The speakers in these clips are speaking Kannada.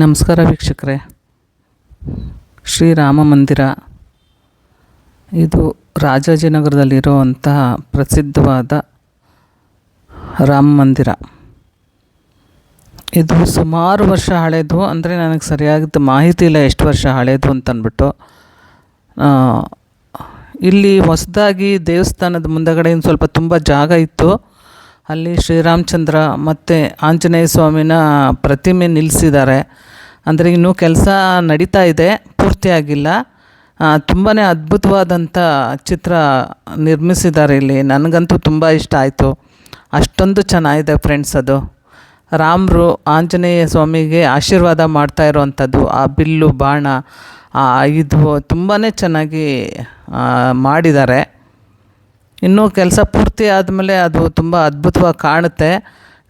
ನಮಸ್ಕಾರ ವೀಕ್ಷಕರೇ. ಶ್ರೀರಾಮ ಮಂದಿರ ಇದು ರಾಜಾಜಿನಗರದಲ್ಲಿರುವಂತಹ ಪ್ರಸಿದ್ಧವಾದ ರಾಮ ಮಂದಿರ. ಇದು ಸುಮಾರು ವರ್ಷ ಹಳೆಯದು, ಅಂದರೆ ನನಗೆ ಸರಿಯಾದ ಮಾಹಿತಿ ಇಲ್ಲ ಎಷ್ಟು ವರ್ಷ ಹಳೆಯದು ಅಂತಂದ್ಬಿಟ್ಟು. ಇಲ್ಲಿ ಹೊಸದಾಗಿ ದೇವಸ್ಥಾನದ ಮುಂದಗಡೆ ಸ್ವಲ್ಪ ತುಂಬ ಜಾಗ ಇತ್ತು. ಅಲ್ಲಿ ಶ್ರೀರಾಮಚಂದ್ರ ಮತ್ತು ಆಂಜನೇಯ ಸ್ವಾಮಿನ ಪ್ರತಿಮೆ ನಿಲ್ಲಿಸಿದ್ದಾರೆ. ಅಂದರೆ ಇನ್ನೂ ಕೆಲಸ ನಡೀತಾ ಇದೆ, ಪೂರ್ತಿಯಾಗಿಲ್ಲ. ತುಂಬಾ ಅದ್ಭುತವಾದಂಥ ಚಿತ್ರ ನಿರ್ಮಿಸಿದ್ದಾರೆ ಇಲ್ಲಿ. ನನಗಂತೂ ತುಂಬ ಇಷ್ಟ ಆಯಿತು. ಅಷ್ಟೊಂದು ಚೆನ್ನಾಗಿದೆ ಫ್ರೆಂಡ್ಸ್. ಅದು ರಾಮರು ಆಂಜನೇಯ ಸ್ವಾಮಿಗೆ ಆಶೀರ್ವಾದ ಮಾಡ್ತಾ ಇರೋವಂಥದ್ದು, ಆ ಬಿಲ್ಲು ಬಾಣ ಇದು ತುಂಬಾ ಚೆನ್ನಾಗಿ ಮಾಡಿದ್ದಾರೆ. ಇನ್ನೂ ಕೆಲಸ ಪೂರ್ತಿ ಆದಮೇಲೆ ಅದು ತುಂಬ ಅದ್ಭುತವಾಗಿ ಕಾಣುತ್ತೆ.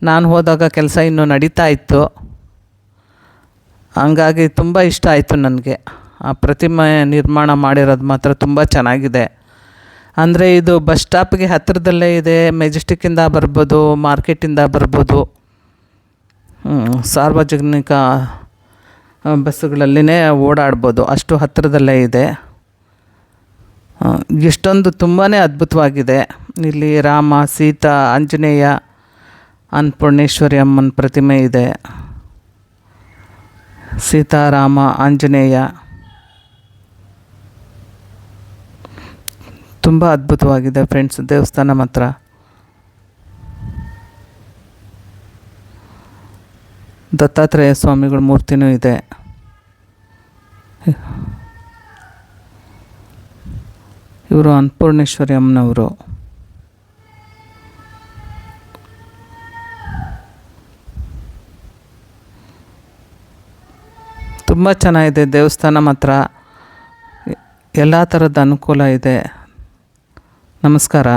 ನಾನು ಹೋದಾಗ ಕೆಲಸ ಇನ್ನೂ ನಡೀತಾ ಇತ್ತು. ಹಂಗಾಗಿ ತುಂಬ ಇಷ್ಟ ಆಯಿತು ನನಗೆ. ಆ ಪ್ರತಿಮೆ ನಿರ್ಮಾಣ ಮಾಡಿರೋದು ಮಾತ್ರ ತುಂಬ ಚೆನ್ನಾಗಿದೆ. ಅಂದರೆ ಇದು ಬಸ್ ಸ್ಟಾಪ್ಗೆ ಹತ್ತಿರದಲ್ಲೇ ಇದೆ. ಮೆಜೆಸ್ಟಿಕ್ಕಿಂದ ಬರ್ಬೋದು, ಮಾರ್ಕೆಟಿಂದ ಬರ್ಬೋದು, ಸಾರ್ವಜನಿಕ ಬಸ್ಸುಗಳಲ್ಲಿನೇ ಓಡಾಡ್ಬೋದು, ಅಷ್ಟು ಹತ್ತಿರದಲ್ಲೇ ಇದೆ. ಇಷ್ಟೊಂದು ತುಂಬಾ ಅದ್ಭುತವಾಗಿದೆ. ಇಲ್ಲಿ ರಾಮ, ಸೀತಾ, ಆಂಜನೇಯ, ಅನ್ನಪೂರ್ಣೇಶ್ವರಿ ಅಮ್ಮನ ಪ್ರತಿಮೆ ಇದೆ. ಸೀತಾರಾಮ, ಆಂಜನೇಯ ತುಂಬ ಅದ್ಭುತವಾಗಿದೆ ಫ್ರೆಂಡ್ಸ್ ದೇವಸ್ಥಾನ ಮಾತ್ರ. ದತ್ತಾತ್ರೇಯ ಸ್ವಾಮಿಗಳ ಮೂರ್ತಿನೂ ಇದೆ. ಇವರು ಅನ್ನಪೂರ್ಣೇಶ್ವರಿ ಅಮ್ಮನವರು. ತುಂಬ ಚೆನ್ನಾಗಿದೆ ದೇವಸ್ಥಾನ ಮಾತ್ರ. ಎಲ್ಲ ಥರದ ಅನುಕೂಲ ಇದೆ. ನಮಸ್ಕಾರ.